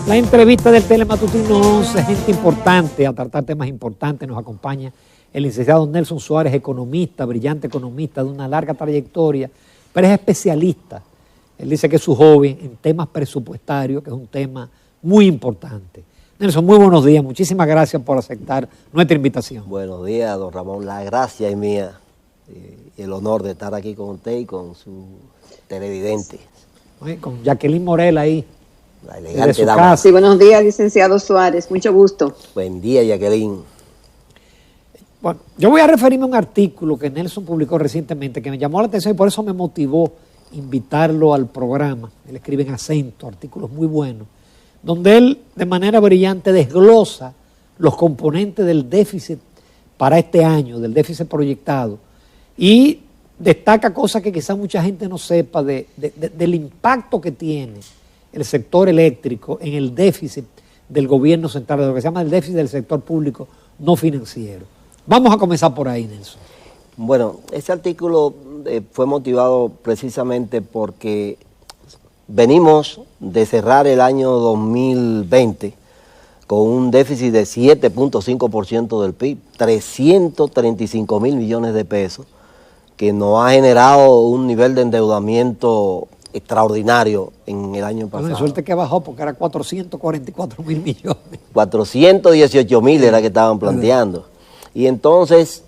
La entrevista del Telematutino 11, gente importante, a tratar temas importantes, nos acompaña el licenciado Nelson Suárez, economista, brillante economista de una larga trayectoria, pero es especialista. Él dice que es su hobby en temas presupuestarios, que es un tema muy importante. Nelson, muy buenos días, muchísimas gracias por aceptar nuestra invitación. Buenos días, don Ramón, la gracia es mía y el honor de estar aquí con usted y con su televidente. Con Jacqueline Morel ahí. La elegante dama. Sí, buenos días, licenciado Suárez, mucho gusto. Buen día, Jacqueline. Bueno, yo voy a referirme a un artículo que Nelson publicó recientemente que me llamó la atención y por eso me motivó invitarlo al programa. Él escribe en acento, artículos muy buenos, donde él de manera brillante desglosa los componentes del déficit para este año, del déficit proyectado, y destaca cosas que quizás mucha gente no sepa del impacto que tiene el sector eléctrico en el déficit del gobierno central, de lo que se llama el déficit del sector público no financiero. Vamos a comenzar por ahí, Nelson. Bueno, ese artículo fue motivado precisamente porque venimos de cerrar el año 2020 con un déficit de 7.5% del PIB, 335 mil millones de pesos, que nos ha generado un nivel de endeudamiento extraordinario en el año pasado. Bueno, suerte que bajó porque era 444 mil millones. 418 mil era que estaban planteando. Y entonces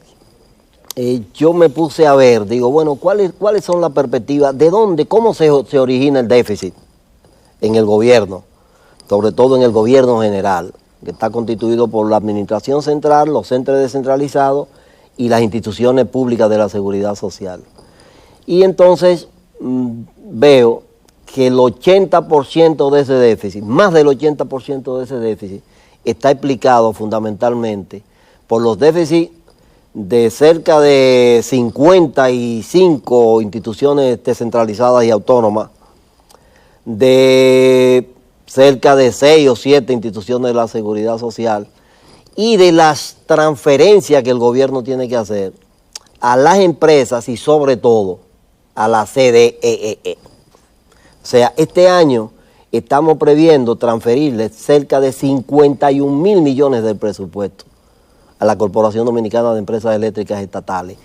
yo me puse a ver, digo, bueno, ¿cuáles son las perspectivas? ¿De dónde, cómo se origina el déficit en el gobierno? Sobre todo en el gobierno general, que está constituido por la administración central, los centros descentralizados y las instituciones públicas de la seguridad social. Y entonces veo que el 80% de ese déficit, más del 80% de ese déficit, está explicado fundamentalmente por los déficits de cerca de 55 instituciones descentralizadas y autónomas, de cerca de 6 o 7 instituciones de la seguridad social y de las transferencias que el gobierno tiene que hacer a las empresas y sobre todo a la CDEE. O sea, este año estamos previendo transferirle cerca de 51 mil millones del presupuesto a la Corporación Dominicana de Empresas Eléctricas Estatales.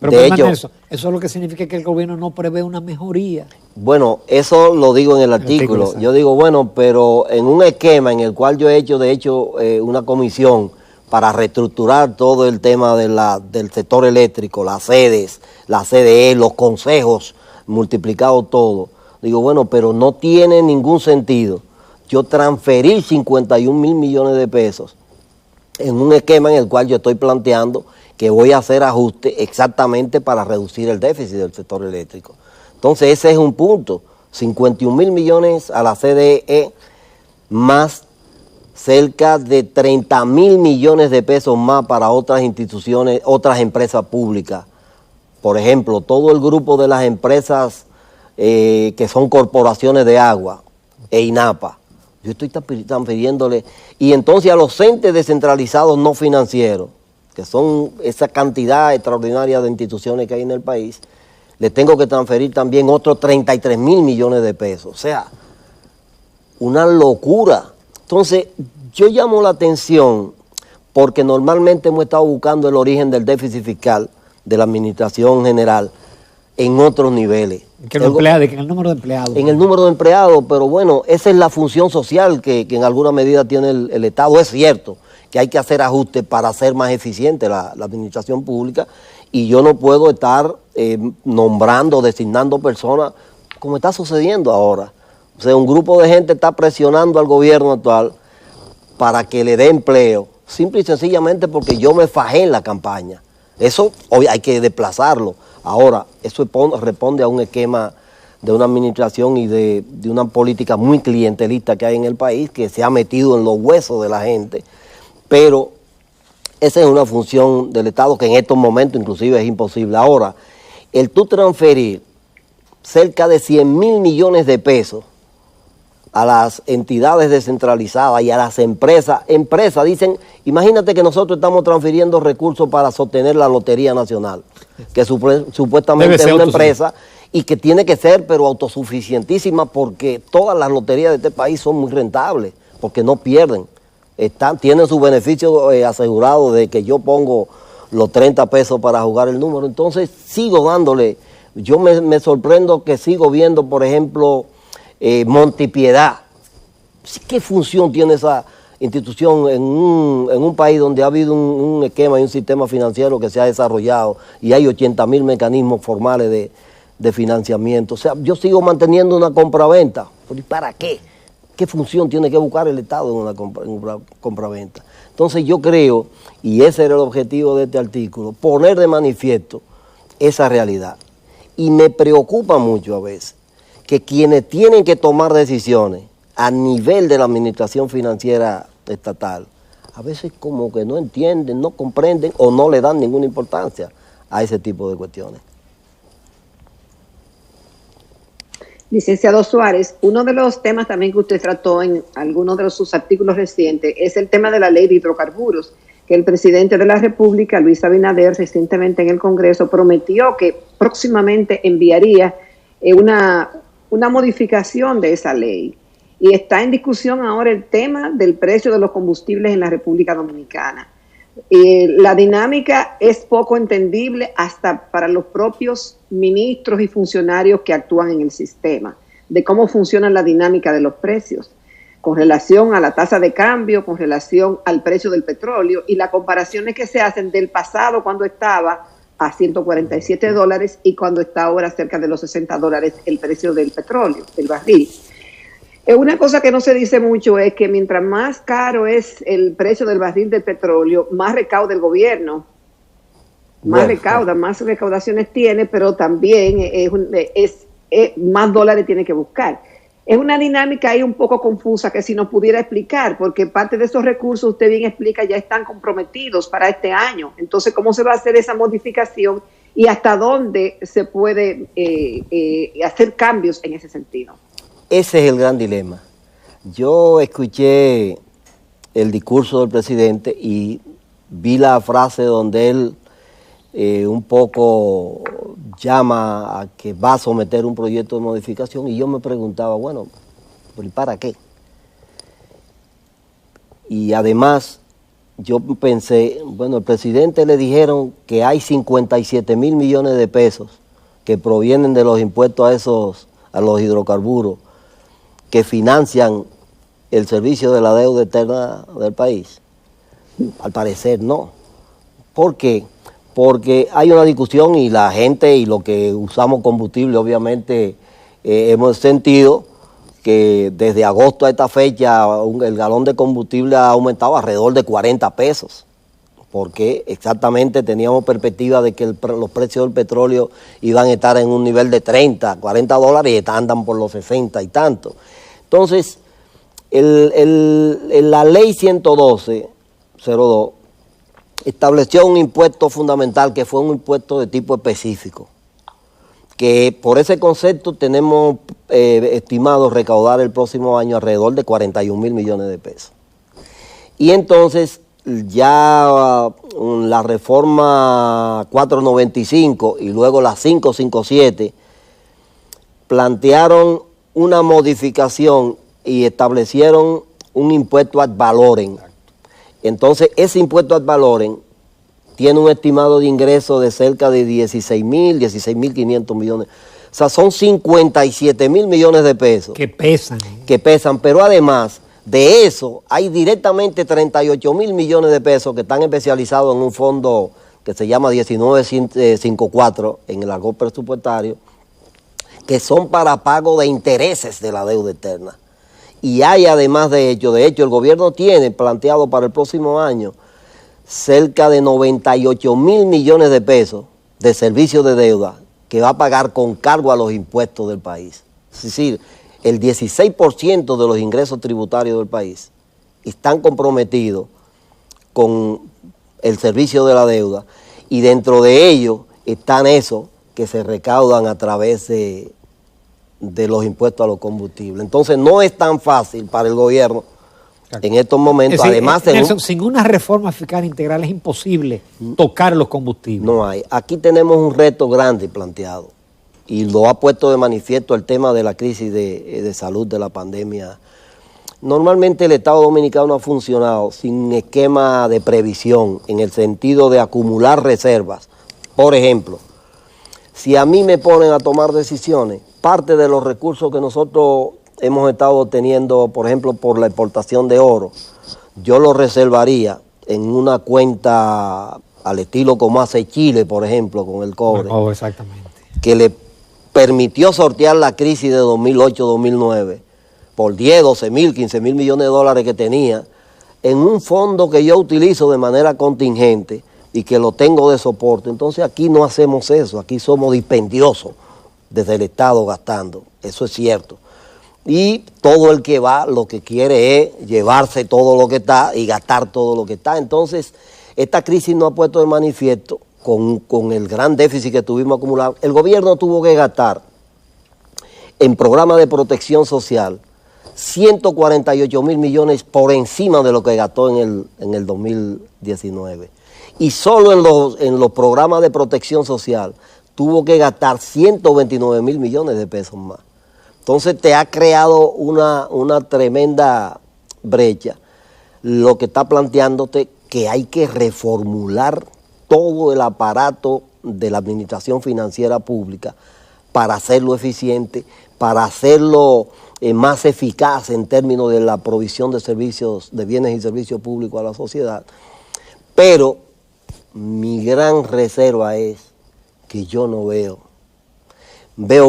Pero de hecho, eso es lo que significa que el gobierno no prevé una mejoría. Bueno, eso lo digo en el artículo. Yo digo, bueno, pero en un esquema en el cual yo he hecho, de hecho, una comisión para reestructurar todo el tema del sector eléctrico, las sedes, la CDE, los consejos, multiplicado todo. Digo, bueno, pero no tiene ningún sentido yo transferir 51 mil millones de pesos en un esquema en el cual yo estoy planteando que voy a hacer ajustes exactamente para reducir el déficit del sector eléctrico. Entonces ese es un punto, 51 mil millones a la CDE, más cerca de 30 mil millones de pesos más para otras instituciones, otras empresas públicas. Por ejemplo, todo el grupo de las empresas que son corporaciones de agua e INAPA. Yo estoy transfiriéndole, y entonces a los entes descentralizados no financieros, que son esa cantidad extraordinaria de instituciones que hay en el país, le tengo que transferir también otros 33 mil millones de pesos. O sea, una locura. Entonces, yo llamo la atención porque normalmente hemos estado buscando el origen del déficit fiscal de la administración general en otros niveles. En el número de empleados. En el número de empleados, pero bueno, esa es la función social que en alguna medida tiene el Estado. Es cierto que hay que hacer ajustes para hacer más eficiente la administración pública, y yo no puedo estar nombrando, designando personas como está sucediendo ahora. O sea, un grupo de gente está presionando al gobierno actual para que le dé empleo, simple y sencillamente porque yo me fajé en la campaña. Eso hoy hay que desplazarlo. Ahora, eso responde a un esquema de una administración y de una política muy clientelista que hay en el país, que se ha metido en los huesos de la gente, pero esa es una función del Estado que en estos momentos inclusive es imposible. Ahora, el tú transferir cerca de 100 mil millones de pesos a las entidades descentralizadas y a las empresas, dicen, imagínate que nosotros estamos transfiriendo recursos para sostener la Lotería Nacional, que supuestamente es una empresa y que tiene que ser pero autosuficientísima, porque todas las loterías de este país son muy rentables, porque no pierden. Tienen su beneficio asegurado de que yo pongo los 30 pesos para jugar el número. Entonces sigo dándole. Yo me sorprendo que sigo viendo, por ejemplo, Montepiedad. ¿Qué función tiene esa institución en un país donde ha habido un esquema y un sistema financiero que se ha desarrollado y hay 80.000 mecanismos formales de financiamiento? O sea, yo sigo manteniendo una compraventa. ¿Y para qué? ¿Qué función tiene que buscar el Estado en una compraventa? Entonces yo creo, y ese era el objetivo de este artículo, poner de manifiesto esa realidad. Y me preocupa mucho a veces que quienes tienen que tomar decisiones a nivel de la administración financiera estatal, a veces como que no entienden, no comprenden o no le dan ninguna importancia a ese tipo de cuestiones. Licenciado Suárez, uno de los temas también que usted trató en algunos de sus artículos recientes es el tema de la ley de hidrocarburos, que el presidente de la República, Luis Abinader, recientemente en el Congreso prometió que próximamente enviaría una modificación de esa ley. Y está en discusión ahora el tema del precio de los combustibles en la República Dominicana. La dinámica es poco entendible hasta para los propios ministros y funcionarios que actúan en el sistema, de cómo funciona la dinámica de los precios, con relación a la tasa de cambio, con relación al precio del petróleo y las comparaciones que se hacen del pasado cuando estaba a $147 y cuando está ahora cerca de los $60 el precio del petróleo, del barril. Una cosa que no se dice mucho es que mientras más caro es el precio del barril del petróleo, más recauda el gobierno, más recaudaciones tiene, pero también más dólares tiene que buscar. Es una dinámica ahí un poco confusa que si nos pudiera explicar, porque parte de esos recursos, usted bien explica, ya están comprometidos para este año. Entonces, ¿cómo se va a hacer esa modificación y hasta dónde se puede hacer cambios en ese sentido? Ese es el gran dilema. Yo escuché el discurso del presidente y vi la frase donde él un poco llama a que va a someter un proyecto de modificación y yo me preguntaba, bueno, ¿y para qué? Y además yo pensé, bueno, al presidente le dijeron que hay 57.000 millones de pesos que provienen de los impuestos a los hidrocarburos que financian el servicio de la deuda eterna del país. Al parecer no. ¿Por qué? Porque hay una discusión y la gente y lo que usamos combustible obviamente hemos sentido que desde agosto a esta fecha el galón de combustible ha aumentado alrededor de 40 pesos. Porque exactamente teníamos perspectiva de que los precios del petróleo iban a estar en un nivel de 30, 40 dólares y andan por los 60 y tanto. Entonces, la ley 112.02 estableció un impuesto fundamental que fue un impuesto de tipo específico, que por ese concepto tenemos estimado recaudar el próximo año alrededor de 41.000 millones de pesos. Y entonces ya la reforma 495 y luego la 557 plantearon una modificación y establecieron un impuesto ad valorem. Entonces ese impuesto ad valorem tiene un estimado de ingreso de cerca de 16.500 millones. O sea, son 57.000 millones de pesos. Que pesan. Que pesan, pero además de eso hay directamente 38.000 millones de pesos que están especializados en un fondo que se llama 1954 en el argot presupuestario, que son para pago de intereses de la deuda eterna. Y hay además de hecho el gobierno tiene planteado para el próximo año cerca de 98.000 millones de pesos de servicios de deuda que va a pagar con cargo a los impuestos del país. Es decir, el 16% de los ingresos tributarios del país están comprometidos con el servicio de la deuda y dentro de ellos están esos que se recaudan a través de los impuestos a los combustibles. Entonces no es tan fácil para el gobierno en estos momentos. Es decir, además, Nelson, sin una reforma fiscal integral es imposible tocar los combustibles. No hay. Aquí tenemos un reto grande planteado y lo ha puesto de manifiesto el tema de la crisis de salud de la pandemia Normalmente el Estado Dominicano ha funcionado sin esquema de previsión, en el sentido de acumular reservas. Por ejemplo, si a mí me ponen a tomar decisiones, parte de los recursos que nosotros hemos estado obteniendo, por ejemplo, por la exportación de oro, yo lo reservaría en una cuenta al estilo como hace Chile, por ejemplo, con el cobre. Oh, exactamente. Que le permitió sortear la crisis de 2008-2009 por 10, 12 mil, 15 mil millones de dólares que tenía, en un fondo que yo utilizo de manera contingente y que lo tengo de soporte. Entonces aquí no hacemos eso, aquí somos dispendiosos desde el Estado gastando, eso es cierto. Y todo el que va lo que quiere es llevarse todo lo que está y gastar todo lo que está. Entonces, esta crisis nos ha puesto de manifiesto con el gran déficit que tuvimos acumulado. El gobierno tuvo que gastar en programas de protección social 148 mil millones por encima de lo que gastó en el 2019. Y solo en los programas de protección social tuvo que gastar 129 mil millones de pesos más. Entonces te ha creado una tremenda brecha, lo que está planteándote que hay que reformular todo el aparato de la administración financiera pública para hacerlo eficiente, para hacerlo más eficaz en términos de la provisión de servicios, de bienes y servicios públicos a la sociedad. Pero mi gran reserva es que yo no veo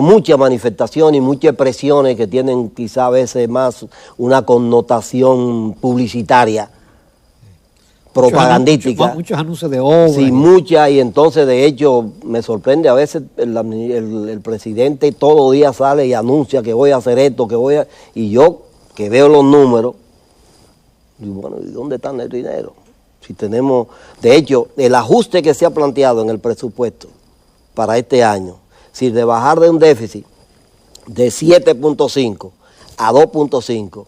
muchas manifestaciones y muchas expresiones que tienen quizá a veces más una connotación publicitaria, propagandística. Muchos anuncios de obras. Sí, muchas, y entonces de hecho me sorprende a veces el presidente todos los días sale y anuncia que voy a hacer esto, y yo que veo los números, digo, bueno, ¿y dónde está el dinero? Si tenemos, de hecho, el ajuste que se ha planteado en el presupuesto para este año, si de bajar de un déficit de 7.5 a 2.5,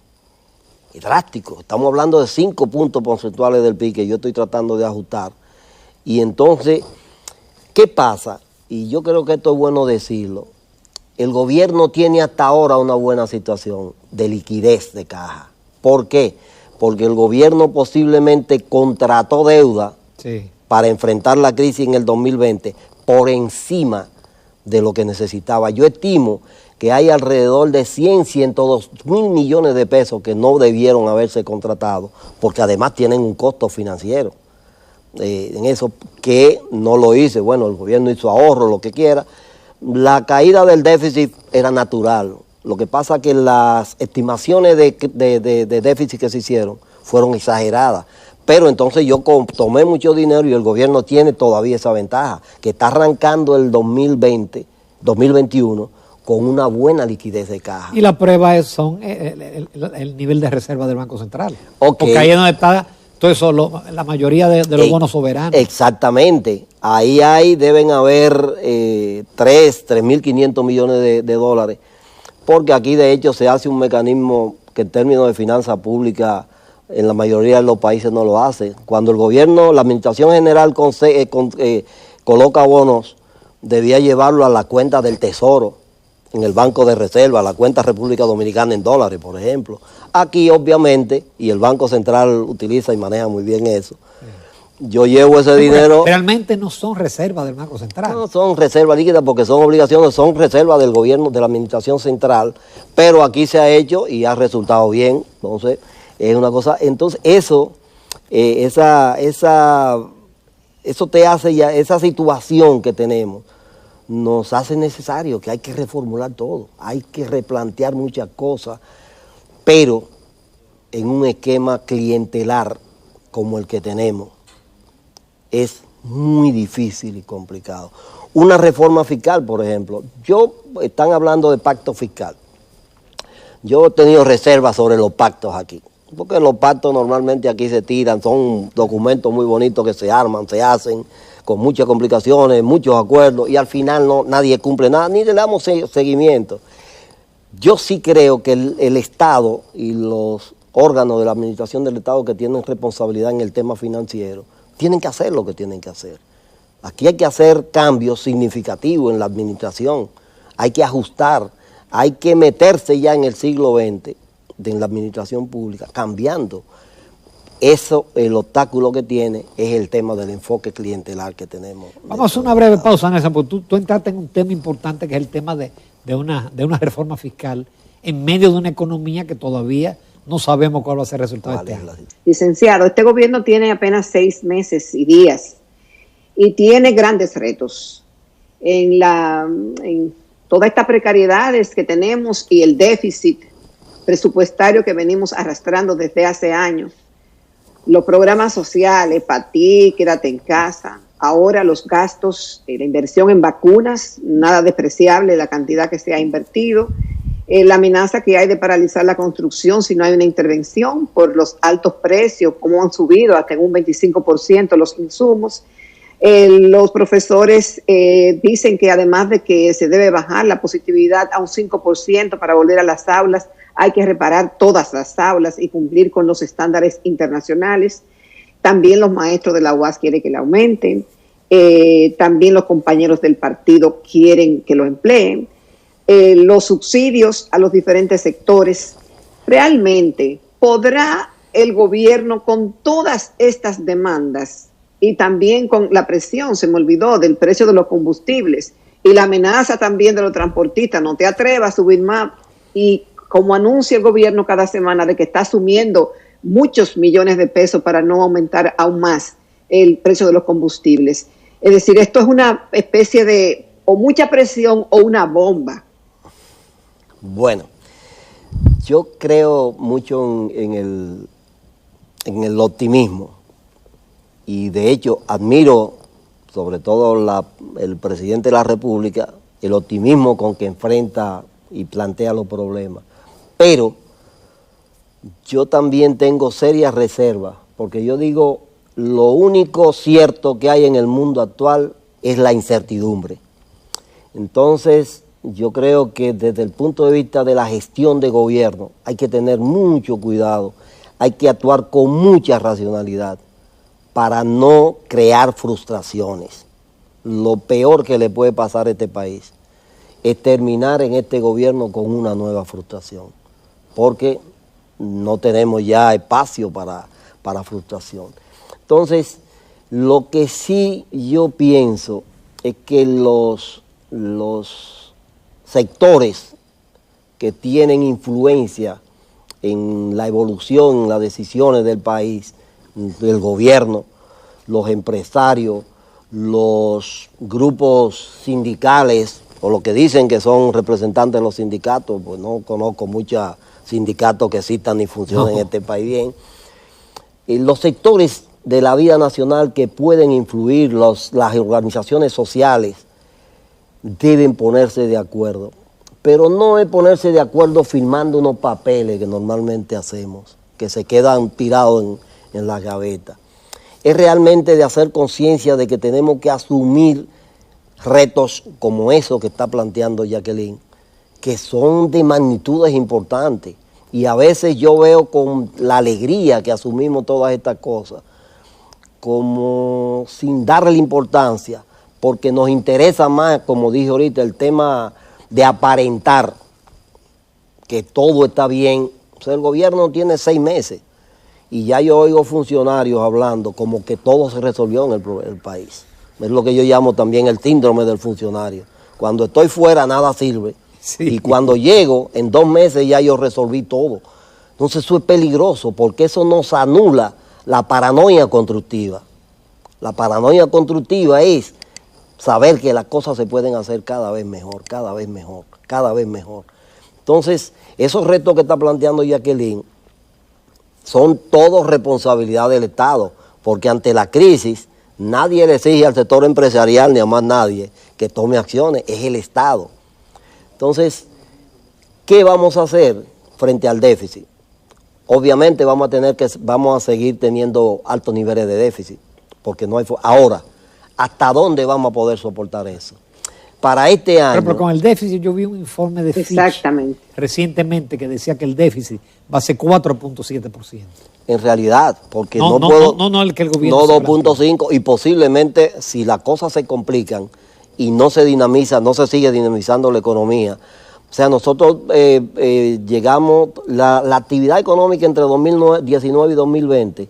es drástico. Estamos hablando de 5 puntos porcentuales del PIB que yo estoy tratando de ajustar. Y entonces, ¿qué pasa? Y yo creo que esto es bueno decirlo. El gobierno tiene hasta ahora una buena situación de liquidez de caja. ¿Por qué? Porque el gobierno posiblemente contrató deuda para enfrentar la crisis en el 2020 por encima de lo que necesitaba. Yo estimo que hay alrededor de 102 mil millones de pesos que no debieron haberse contratado, porque además tienen un costo financiero en eso, que no lo hice. Bueno, el gobierno hizo ahorro, lo que quiera. La caída del déficit era natural. Lo que pasa es que las estimaciones de déficit que se hicieron fueron exageradas. Pero entonces yo tomé mucho dinero y el gobierno tiene todavía esa ventaja, que está arrancando el 2021 con una buena liquidez de caja. Y la prueba son el nivel de reserva del Banco Central. Okay. Porque ahí es donde está todo eso, la mayoría de los bonos soberanos. Exactamente. Ahí deben haber 3.500 millones de dólares, porque aquí de hecho se hace un mecanismo que en términos de finanzas públicas en la mayoría de los países no lo hace. Cuando el gobierno, la administración general coloca bonos, debía llevarlo a la cuenta del Tesoro, en el Banco de Reserva, a la cuenta República Dominicana en dólares, por ejemplo. Aquí, obviamente, y el Banco Central utiliza y maneja muy bien eso, yo llevo ese dinero. Realmente no son reservas del Banco Central. No son reservas líquidas porque son obligaciones, son reservas del gobierno, de la administración central, pero aquí se ha hecho y ha resultado bien. Entonces, es una cosa, entonces eso te hace ya, esa situación que tenemos, nos hace necesario que hay que reformular todo, hay que replantear muchas cosas, pero en un esquema clientelar como el que tenemos, es muy difícil y complicado. Una reforma fiscal, por ejemplo, están hablando de pacto fiscal. Yo he tenido reservas sobre los pactos aquí, porque los pactos normalmente aquí se tiran, son documentos muy bonitos que se arman, se hacen con muchas complicaciones, muchos acuerdos, y al final nadie cumple nada, ni le damos seguimiento. Yo sí creo que el Estado y los órganos de la administración del Estado que tienen responsabilidad en el tema financiero, tienen que hacer lo que tienen que hacer. Aquí hay que hacer cambios significativos en la administración, hay que ajustar, hay que meterse ya en el siglo XX de la administración pública, cambiando. Eso, el obstáculo que tiene es el tema del enfoque clientelar que tenemos. Vamos a hacer una breve pausa, Nelson, porque tú entraste en un tema importante que es el tema de una reforma fiscal en medio de una economía que todavía no sabemos cuál va a ser el resultado de este año. Licenciado, este gobierno tiene apenas 6 meses y días y tiene grandes retos en todas estas precariedades que tenemos y el déficit presupuestario que venimos arrastrando desde hace años. Los programas sociales, para ti, quédate en casa. Ahora los gastos, la inversión en vacunas, nada despreciable la cantidad que se ha invertido. La amenaza que hay de paralizar la construcción si no hay una intervención por los altos precios, como han subido hasta en un 25% los insumos. Los profesores dicen que además de que se debe bajar la positividad a un 5% para volver a las aulas, hay que reparar todas las aulas y cumplir con los estándares internacionales. También los maestros de la UAS quieren que la aumenten. También los compañeros del partido quieren que lo empleen. Los subsidios a los diferentes sectores. ¿Realmente podrá el gobierno con todas estas demandas y también con la presión, se me olvidó, del precio de los combustibles y la amenaza también de los transportistas, no te atrevas a subir más, y como anuncia el gobierno cada semana de que está asumiendo muchos millones de pesos para no aumentar aún más el precio de los combustibles? Es decir, esto es una especie de o mucha presión o una bomba. Bueno, yo creo mucho en el optimismo y de hecho admiro sobre todo el presidente de la República, el optimismo con que enfrenta y plantea los problemas. Pero yo también tengo serias reservas, porque yo digo, lo único cierto que hay en el mundo actual es la incertidumbre. Entonces, yo creo que desde el punto de vista de la gestión de gobierno hay que tener mucho cuidado, hay que actuar con mucha racionalidad para no crear frustraciones. Lo peor que le puede pasar a este país es terminar en este gobierno con una nueva frustración, porque no tenemos ya espacio para frustración. Entonces, lo que sí yo pienso es que los sectores que tienen influencia en la evolución, en las decisiones del país, del gobierno, los empresarios, los grupos sindicales, o lo que dicen que son representantes de los sindicatos, pues no conozco muchos sindicatos que existan ni funcionen en este país bien. Y los sectores de la vida nacional que pueden influir, las organizaciones sociales, deben ponerse de acuerdo. Pero no es ponerse de acuerdo firmando unos papeles que normalmente hacemos, que se quedan tirados en la gaveta. Es realmente de hacer conciencia de que tenemos que asumir retos como eso que está planteando Jacqueline, que son de magnitudes importantes. Y a veces yo veo con la alegría que asumimos todas estas cosas, como sin darle importancia, porque nos interesa más, como dije ahorita, el tema de aparentar que todo está bien. O sea, el gobierno tiene 6 meses y ya yo oigo funcionarios hablando como que todo se resolvió en el país. Es lo que yo llamo también el síndrome del funcionario. Cuando estoy fuera nada sirve. Sí. Y cuando llego, en 2 meses ya yo resolví todo. Entonces eso es peligroso porque eso nos anula la paranoia constructiva. La paranoia constructiva es saber que las cosas se pueden hacer cada vez mejor, cada vez mejor, cada vez mejor. Entonces, esos retos que está planteando Jacqueline son todos responsabilidad del Estado, porque ante la crisis nadie le exige al sector empresarial ni a más nadie que tome acciones, es el Estado. Entonces, ¿qué vamos a hacer frente al déficit? Obviamente vamos a seguir teniendo altos niveles de déficit, porque no hay... Ahora, ¿hasta dónde vamos a poder soportar eso? Para este año... Pero con el déficit yo vi un informe de Fitch recientemente que decía que el déficit va a ser 4.7%. En realidad, porque no el gobierno... No 2.5 y posiblemente si las cosas se complican y no se dinamiza, no se sigue dinamizando la economía, O sea, nosotros llegamos, la actividad económica entre 2019 y 2020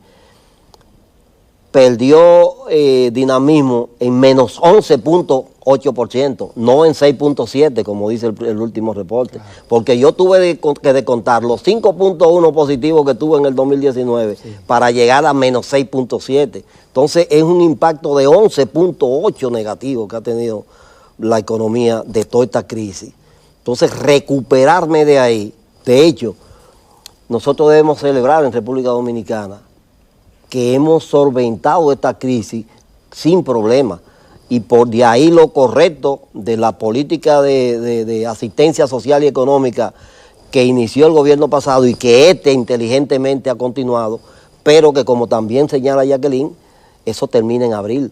perdió dinamismo en menos 11.8%, no en 6.7% como dice el último reporte, porque yo tuve que descontar los 5.1 positivos que tuve en el 2019 para llegar a menos 6.7%. Entonces es un impacto de 11.8 negativo que ha tenido la economía de toda esta crisis. Entonces recuperarme de ahí, de hecho, nosotros debemos celebrar en República Dominicana que hemos solventado esta crisis sin problema. Y por de ahí lo correcto de la política de asistencia social y económica que inició el gobierno pasado y que inteligentemente ha continuado, pero que como también señala Jacqueline, eso termina en abril.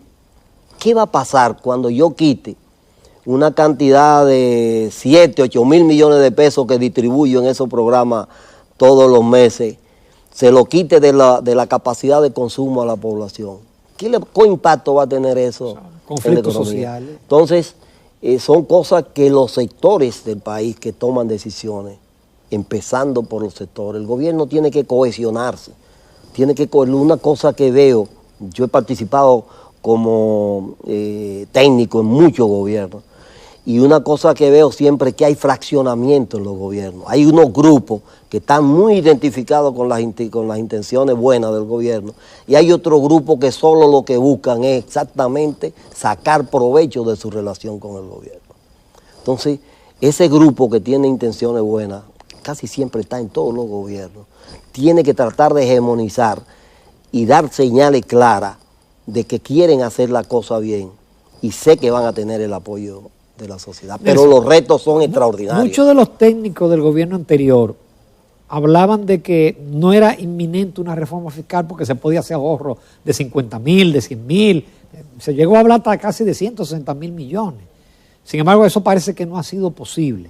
¿Qué va a pasar cuando yo quite una cantidad de 7, 8 mil millones de pesos que distribuyo en esos programas todos los meses, se lo quite de la capacidad de consumo a la población? ¿Qué impacto va a tener eso? Conflictos sociales. Entonces, son cosas que los sectores del país que toman decisiones, empezando por los sectores, el gobierno tiene que cohesionarse, una cosa que veo, yo he participado como técnico en muchos gobiernos, y una cosa que veo siempre es que hay fraccionamiento en los gobiernos. Hay unos grupos que están muy identificados con las intenciones buenas del gobierno, y hay otro grupo que solo lo que buscan es exactamente sacar provecho de su relación con el gobierno. Entonces, ese grupo que tiene intenciones buenas, casi siempre está en todos los gobiernos, tiene que tratar de hegemonizar y dar señales claras de que quieren hacer la cosa bien, y sé que van a tener el apoyo de la sociedad, pero los retos son extraordinarios. Muchos de los técnicos del gobierno anterior hablaban de que no era inminente una reforma fiscal porque se podía hacer ahorro de 50.000, de 100.000, se llegó a hablar hasta casi de 160.000 millones. Sin embargo, eso parece que no ha sido posible.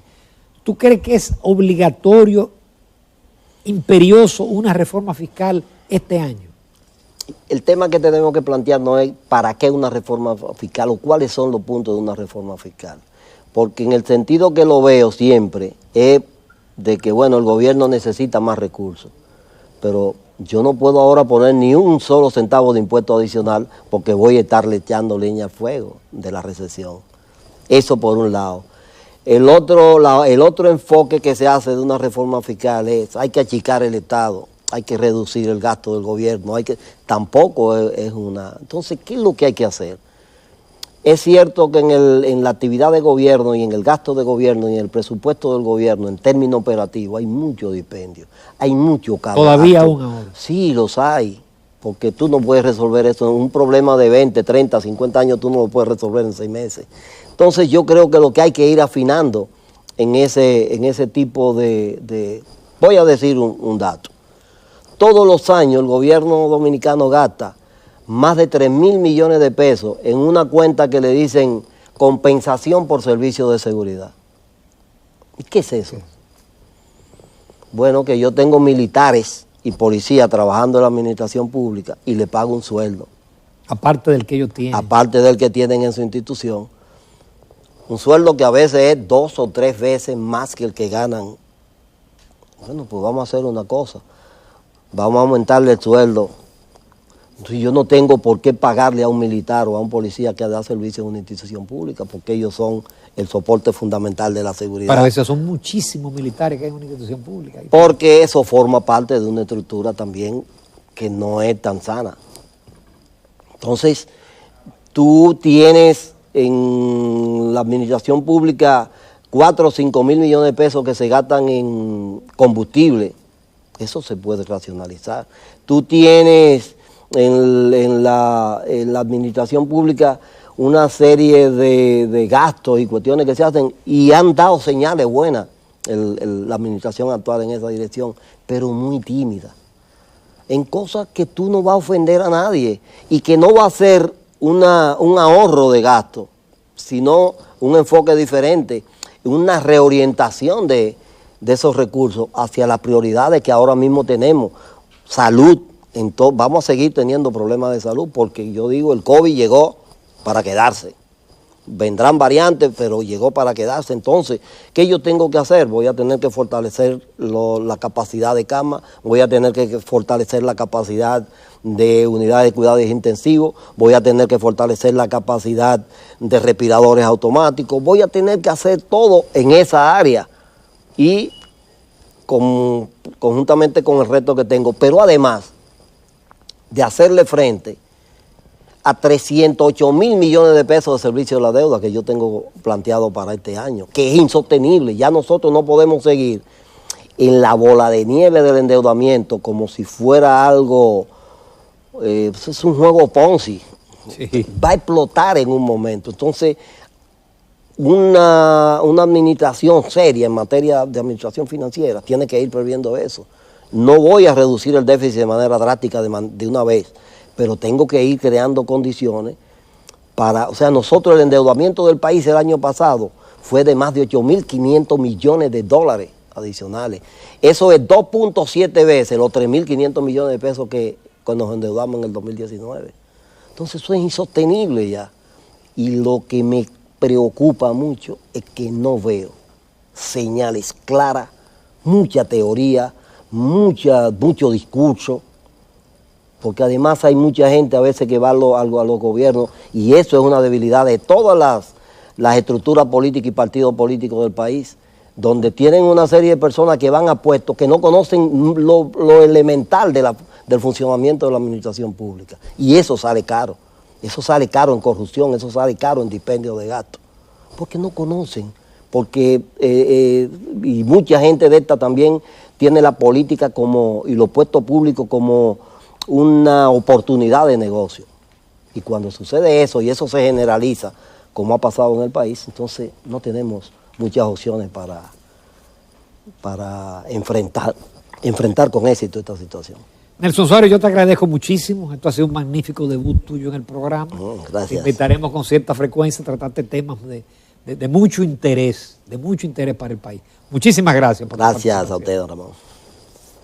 ¿Tú crees que es obligatorio, imperioso, una reforma fiscal este año? El tema que tenemos que plantear no es para qué una reforma fiscal o cuáles son los puntos de una reforma fiscal. Porque en el sentido que lo veo siempre es de que, bueno, el gobierno necesita más recursos. Pero yo no puedo ahora poner ni un solo centavo de impuesto adicional porque voy a estarle echando leña al fuego de la recesión. Eso por un lado. El otro enfoque que se hace de una reforma fiscal es hay que achicar el Estado, hay que reducir el gasto del gobierno, tampoco es una... Entonces, ¿qué es lo que hay que hacer? Es cierto que en la actividad de gobierno y en el gasto de gobierno y en el presupuesto del gobierno, en términos operativos, hay mucho dispendio, hay mucho cabrón. ¿Todavía aún ahora? Sí, los hay, porque tú no puedes resolver eso. Un problema de 20, 30, 50 años tú no lo puedes resolver en 6 meses. Entonces yo creo que lo que hay que ir afinando en ese tipo de... Voy a decir un dato. Todos los años el gobierno dominicano gasta más de 3.000 millones de pesos en una cuenta que le dicen compensación por servicio de seguridad. ¿Y qué es eso? Bueno, que yo tengo militares y policías trabajando en la administración pública y le pago un sueldo. Aparte del que ellos tienen. Aparte del que tienen en su institución. Un sueldo que a veces es 2 o 3 veces más que el que ganan. Bueno, pues vamos a hacer una cosa. Vamos a aumentarle el sueldo. Entonces yo no tengo por qué pagarle a un militar o a un policía que da servicio en una institución pública, porque ellos son el soporte fundamental de la seguridad. Para eso son muchísimos militares que hay en una institución pública. Porque eso forma parte de una estructura también que no es tan sana. Entonces, tú tienes en la administración pública 4 o 5 mil millones de pesos que se gastan en combustible. Eso se puede racionalizar. Tú tienes en la administración pública una serie de gastos y cuestiones que se hacen y han dado señales buenas la administración actual en esa dirección, pero muy tímida. En cosas que tú no vas a ofender a nadie y que no va a ser un ahorro de gasto, sino un enfoque diferente, una reorientación de esos recursos hacia las prioridades que ahora mismo tenemos. Salud, vamos a seguir teniendo problemas de salud porque yo digo, el COVID llegó para quedarse. vendrán variantes, pero llegó para quedarse. Entonces, ¿qué yo tengo que hacer? Voy a tener que fortalecer la capacidad de cama, voy a tener que fortalecer la capacidad de unidades de cuidados intensivos, voy a tener que fortalecer la capacidad de respiradores automáticos, voy a tener que hacer todo en esa área y conjuntamente con el reto que tengo, pero además de hacerle frente a 308.000 millones de pesos de servicio de la deuda que yo tengo planteado para este año, que es insostenible. Ya nosotros no podemos seguir en la bola de nieve del endeudamiento como si fuera algo, es un juego Ponzi, sí. Va a explotar en un momento. Entonces, una administración seria en materia de administración financiera tiene que ir previendo eso. No voy a reducir el déficit de manera drástica de una vez, pero tengo que ir creando condiciones para, o sea, nosotros el endeudamiento del país el año pasado fue de más de 8.500 millones de dólares adicionales. Eso es 2.7 veces los 3.500 millones de pesos que nos endeudamos en el 2019. Entonces eso es insostenible ya. Y lo que me preocupa mucho es que no veo señales claras, mucha teoría, mucho discurso, porque además hay mucha gente a veces que va a los gobiernos y eso es una debilidad de todas las estructuras políticas y partidos políticos del país, donde tienen una serie de personas que van a puestos que no conocen lo elemental del funcionamiento de la administración pública. Y eso sale caro en corrupción, eso sale caro en dispendio de gastos, porque no conocen, porque y mucha gente de esta también tiene la política y los puestos públicos como una oportunidad de negocio. Y cuando sucede eso, y eso se generaliza, como ha pasado en el país, entonces no tenemos muchas opciones para enfrentar con éxito esta situación. Nelson Suárez, yo te agradezco muchísimo. Esto ha sido un magnífico debut tuyo en el programa. Gracias. Te invitaremos con cierta frecuencia a tratarte temas de mucho interés para el país. Muchísimas gracias. Gracias a usted, don Ramón.